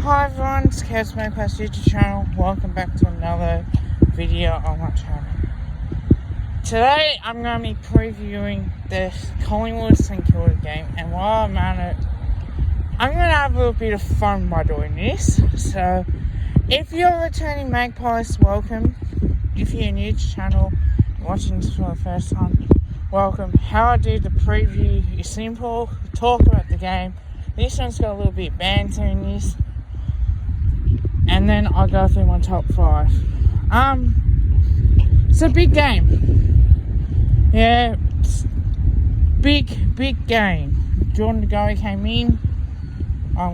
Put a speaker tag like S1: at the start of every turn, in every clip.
S1: Hi everyone, it's StKilda YouTube channel. Welcome back to another video on my channel. Today I'm going to be previewing this StKilda game, and while I'm at it, I'm going to have a little bit of fun by doing this. So if you're returning Magpies, welcome. If you're new to the channel, watching this for the first time, welcome. How I do the preview is simple. Talk about the game. This one's got a little bit of banter in this. And then I'll go through my top 5. It's a big game. Yeah, it's big game. Jordan DeGoey came in.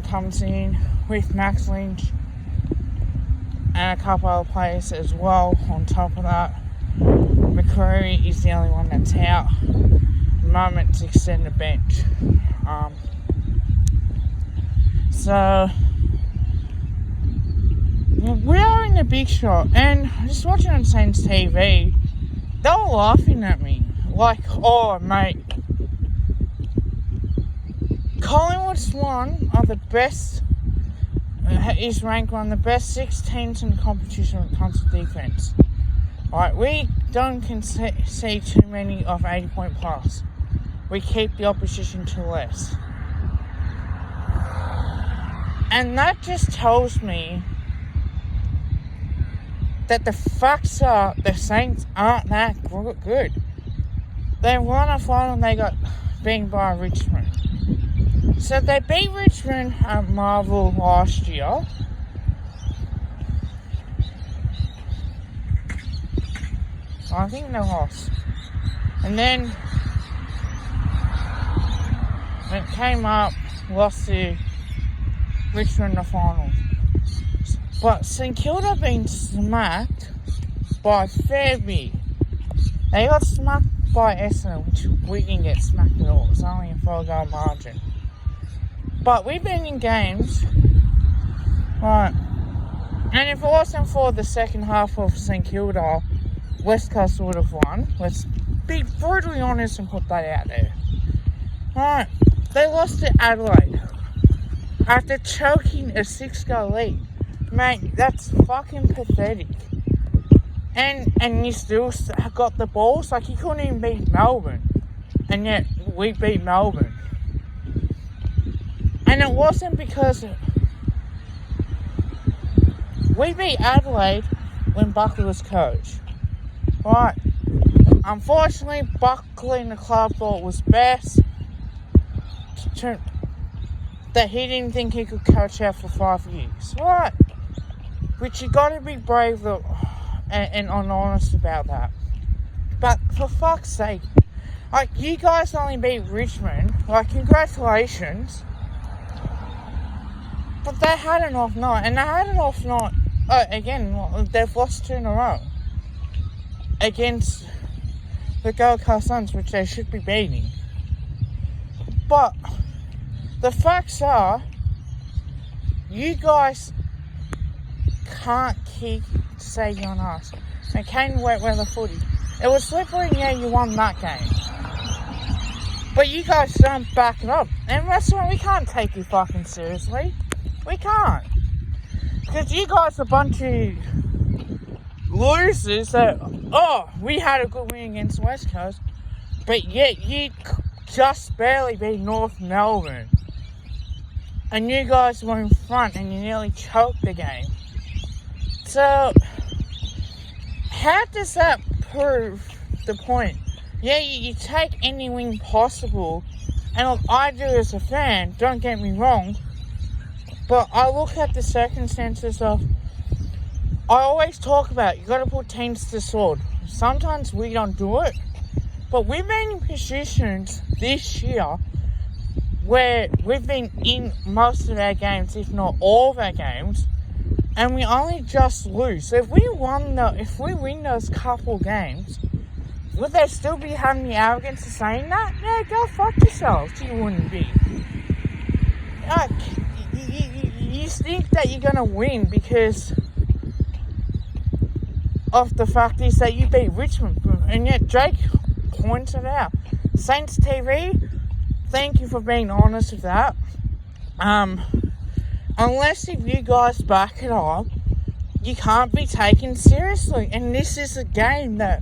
S1: Comes in with Max Lynch and a couple other players as well. On top of that, McCreary is the only one that's out at the moment to extend the bench. So we are in the big shot, and just watching on Saints TV, they were laughing at me. Like, oh mate, Collingwood's one of the best, is ranked one of the best 6 teams in the competition when it comes to defence. Right, we don't see too many of 80 point plus. We keep the opposition to less. And that just tells me that the facts are the Saints aren't that good. They won a final and they got beaten by Richmond. So they beat Richmond at Marvel last year. I think they lost. And then when it came up, lost to Richmond in the final. But StKilda been smacked by Fairview. They got smacked by Essendon, which we didn't get smacked at all. It's only a 4-goal margin. But we've been in games, right? And if it wasn't for the second half of StKilda, West Coast would have won. Let's be brutally honest and put that out there. Right, they lost to Adelaide after choking a 6-goal lead. Mate, that's fucking pathetic. And you still got the balls. Like, you couldn't even beat Melbourne. And yet, we beat Melbourne. And it wasn't because we beat Adelaide when Buckley was coach. Right. Unfortunately, Buckley and the club thought it was best that he didn't think he could coach out for 5 years. Right. Which you got to be brave and honest about that. But for fuck's sake, like, you guys only beat Richmond. Like, congratulations. But they had an off night, and they had an off night again. They've lost 2 in a row against the Gold Coast Suns, which they should be beating. But the facts are, you guys can't keep saving on us. And came wet weather footy. It was slippery, and yeah, you won that game. But you guys don't back it up. And that's why we can't take you fucking seriously. We can't. Because you guys are a bunch of losers that, oh, we had a good win against West Coast, but yet you just barely beat North Melbourne. And you guys were in front and you nearly choked the game. So, how does that prove the point? Yeah, you take any win possible, and look, I do as a fan, don't get me wrong, but I look at the circumstances of, I always talk about, you got to put teams to the sword. Sometimes we don't do it, but we've been in positions this year where we've been in most of our games, if not all of our games, and we only just lose. So if we win those couple games, would they still be having the arrogance of saying that? Yeah, go fuck yourselves. You wouldn't be. Like, you think that you're gonna win because of the fact is that you beat Richmond, and yet Jake points it out. Saints TV, thank you for being honest with that. unless if you guys back it up, you can't be taken seriously. And this is a game that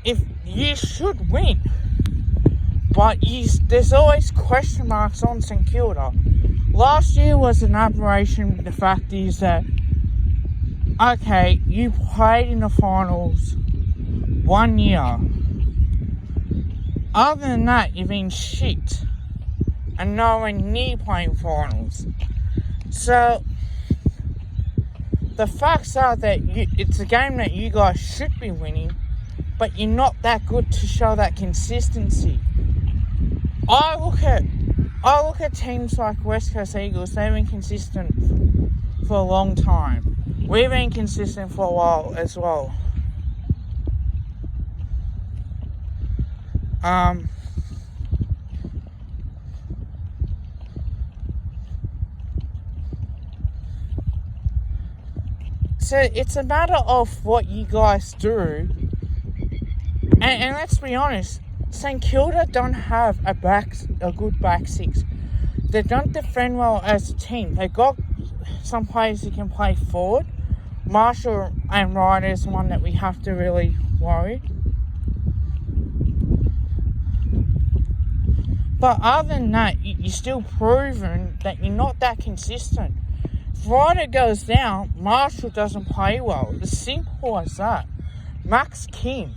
S1: if you should win, but there's always question marks on StKilda. Last year was an aberration. The fact is that, okay, you played in the finals 1 year. Other than that, you've been shit and nowhere near playing finals. So the facts are that it's a game that you guys should be winning, but you're not that good to show that consistency. I look at teams like West Coast Eagles. They've been consistent for a long time. We've been consistent for a while as well. So it's a matter of what you guys do. And let's be honest, StKilda don't have a good back six. They don't defend well as a team. They got some players who can play forward. Marshall and Ryder is one that we have to really worry. But other than that, you're still proven that you're not that consistent. If Ryder goes down, Marshall doesn't play well. It's simple as that. Max King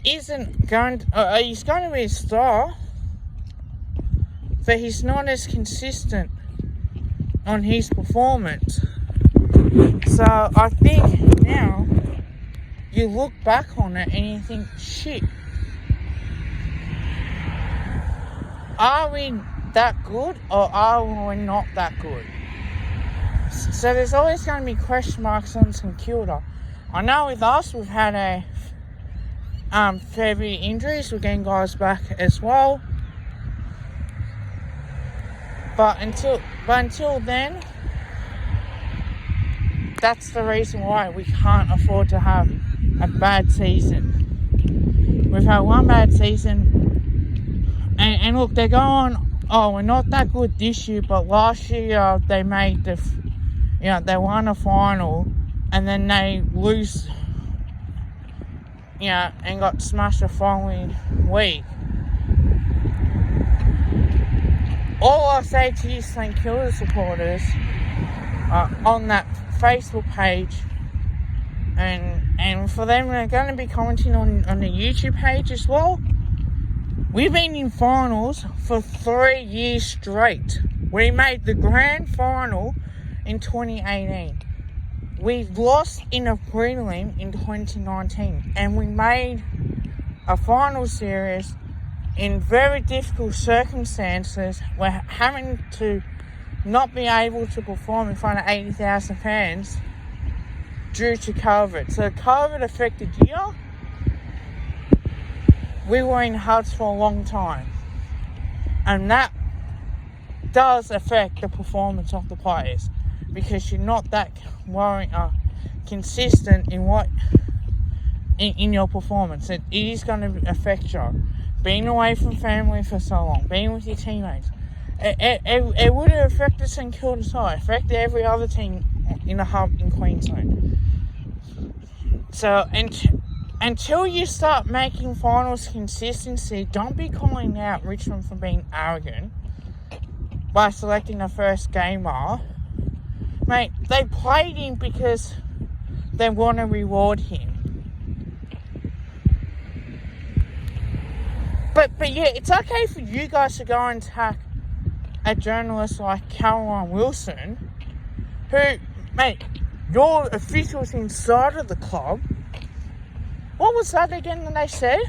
S1: isn't going to, he's going to be a star, but he's not as consistent on his performance. So I think now you look back on it and you think, shit, are we that good or are we not that good? So there's always going to be question marks on StKilda. I know with us we've had a fair bit of injuries. We're getting guys back as well. But until then, that's the reason why we can't afford to have a bad season. We've had one bad season, and look, they're going, oh, we're not that good this year, but last year they made they won a final, and then they lose, and got smashed the following week. All I say to you StKilda supporters on that Facebook page, and for them, they're going to be commenting on the YouTube page as well. We've been in finals for 3 years straight. We made the grand final in 2018. We lost in a prelim in 2019, and we made a final series in very difficult circumstances. We're having to not be able to perform in front of 80,000 fans due to COVID. So COVID affected year. We were in huts for a long time, and that does affect the performance of the players, because you're not that consistent in your performance. It is going to affect you. Being away from family for so long, being with your teammates, it would have affected StKilda side, affected every other team in the hub in Queensland. So, until you start making finals consistency, don't be calling out Richmond for being arrogant by selecting the first gamer. Mate, they played him because they want to reward him. But yeah, it's okay for you guys to go and attack a journalist like Caroline Wilson, who, mate, your officials inside of the club. What was that again that they said?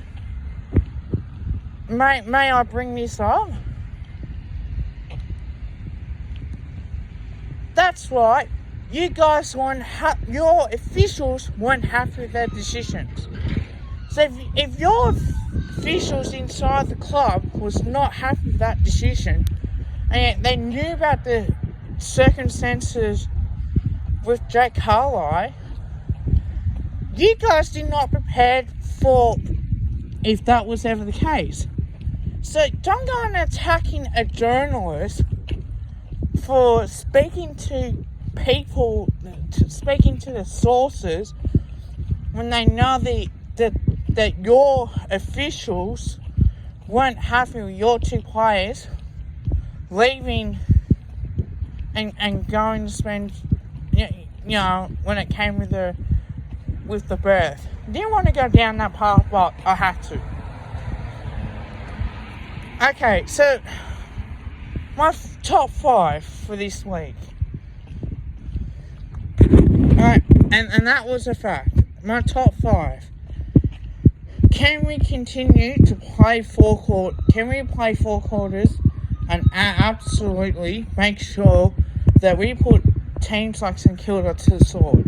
S1: May I bring this up? That's right. You guys your officials weren't happy with their decisions. So if your officials inside the club was not happy with that decision, and they knew about the circumstances with Jake Carlisle, you guys did not prepare for if that was ever the case. So don't go on attacking a journalist for speaking to people, speaking to the sources, when they know that your officials weren't happy with your two players leaving and going to spend, when it came with the birth. Didn't want to go down that path, but I had to. Okay, so my top 5 for this week. Alright, and that was a fact. My top 5. Can we continue to play Can we play 4 quarters and absolutely make sure that we put teams like StKilda to the sword?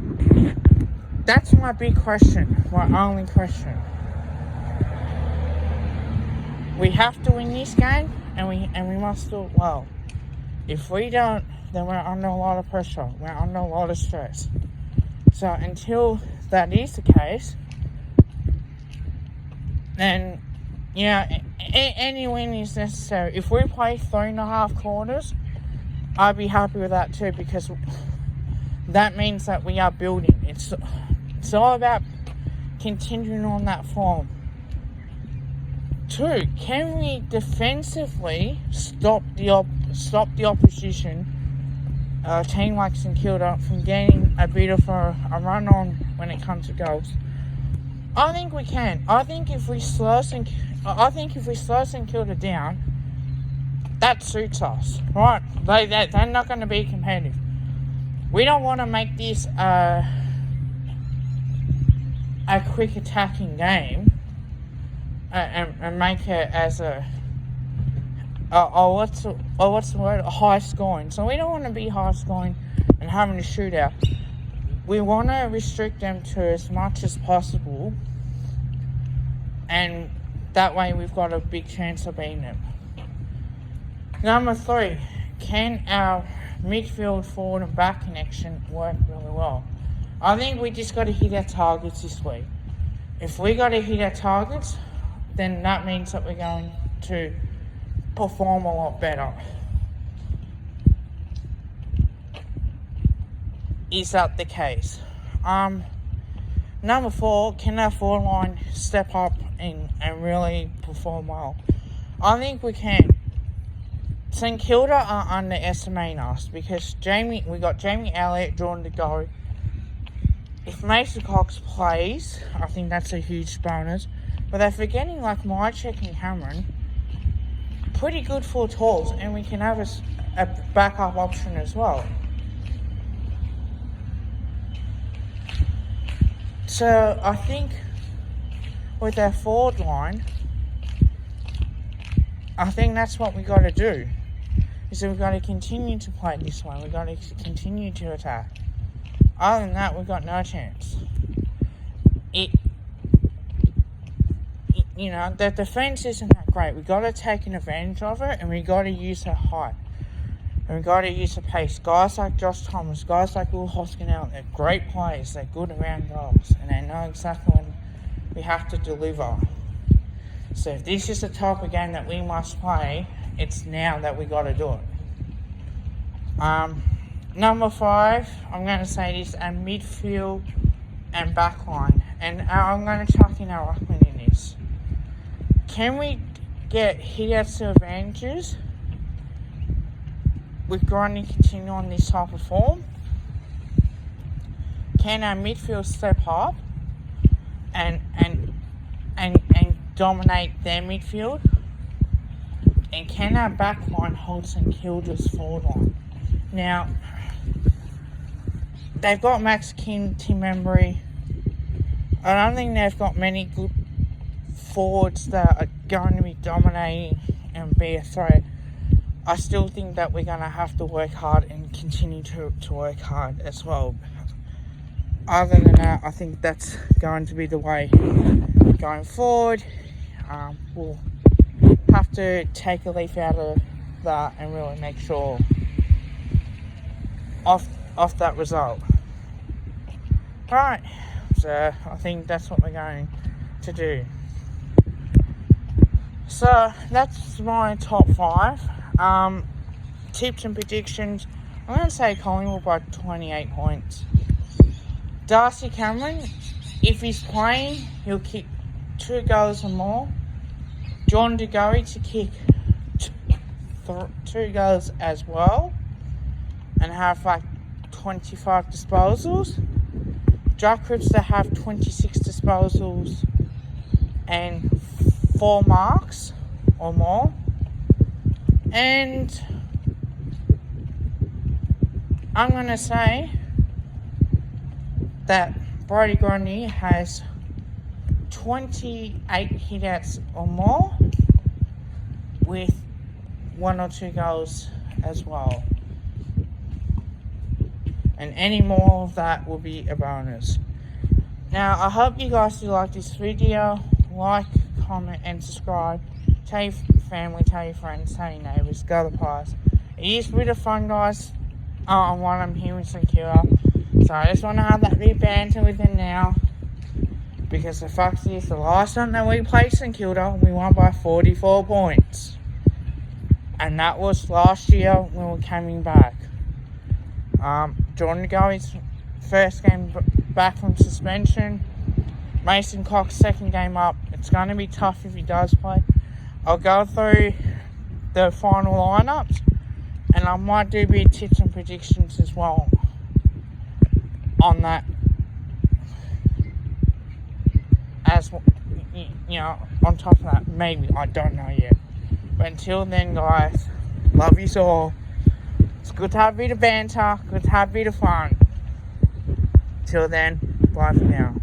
S1: That's my big question, my only question. We have to win this game, and we must do it well. If we don't, then we're under a lot of pressure. We're under a lot of stress. So until that is the case, then any win is necessary. If we play 3.5 quarters, I'd be happy with that too, because that means that we are building. It's all about continuing on that form. 2, can we defensively stop the opposition, a team like StKilda, from getting a bit of a run on when it comes to goals? I think we can. I think if we slow StKilda down, that suits us, right? They're not going to be competitive. We don't want to make this a quick attacking game and make it as what's the word? High scoring. So we don't want to be high scoring and having a shootout. We want to restrict them to as much as possible, and that way we've got a big chance of beating them. Number 3, can our midfield, forward and back connection work really well? I think we just got to hit our targets this week. If we got to hit our targets, then that means that we're going to perform a lot better. Is that the case? Number 4, can our forward line step up and really perform well? I think we can. StKilda are underestimating us because we got Jamie Elliott drawn to go. If Mason Cox plays, I think that's a huge bonus. But they're forgetting like Mychek and Cameron, pretty good for tools, and we can have a backup option as well. So I think with our forward line, I think that's what we got to do. Is that we've got to continue to play this way. We've got to continue to attack. Other than that, we've got no chance. The defense isn't that great. We've got to take an advantage of it, and we've got to use our height. And we've got to use the pace. Guys like Josh Thomas, guys like Will Hoskinell, they're great players. They're good around goals, and they know exactly when we have to deliver. So if this is the type of game that we must play, it's now that we got to do it. Number 5, I'm going to say this, a midfield and backline. And I'm going to chuck in our ruckman in this. Can we get hit-outs to advantages with Grundy continue on this type of form? Can our midfield step up and dominate their midfield? And can our backline hold StKilda's forward line? Now, they've got Max King, Tim Embry. I don't think they've got many good forwards that are going to be dominating and be a threat. I still think that we're going to have to work hard and continue to work hard as well. Other than that, I think that's going to be the way going forward. We'll have to take a leaf out of that and really make sure off that result. Alright, so I think that's what we're going to do. So that's my top 5. tips and predictions, I'm going to say Collingwood by 28 points. Darcy Cameron, if he's playing, he'll kick 2 goals or more. John DeGoey to kick 2 goals as well and have like 25 disposals. Jack Cripps to have 26 disposals and 4 marks or more. And I'm going to say that Brodie Grundy has 28 hitouts or more with 1 or 2 goals as well. And any more of that will be a bonus. Now, I hope you guys do like this video. Like, comment, and subscribe. Tell your family, tell your friends, tell your neighbours, go to pies. It is a bit of fun, guys, while I'm here in StKilda. So I just want to have that bit of banter with them now. Because the fact is, the last time that we played StKilda, we won by 44 points. And that was last year when we were coming back. Jordan DeGoey's first game back from suspension. Mason Cox's second game up. It's going to be tough if he does play. I'll go through the final lineups, and I might do a bit of tips and predictions as well on that. As you know, on top of that, maybe, I don't know yet. But until then, guys, love you all. It's good to have a bit of banter, good to have a bit of fun. Till then, bye for now.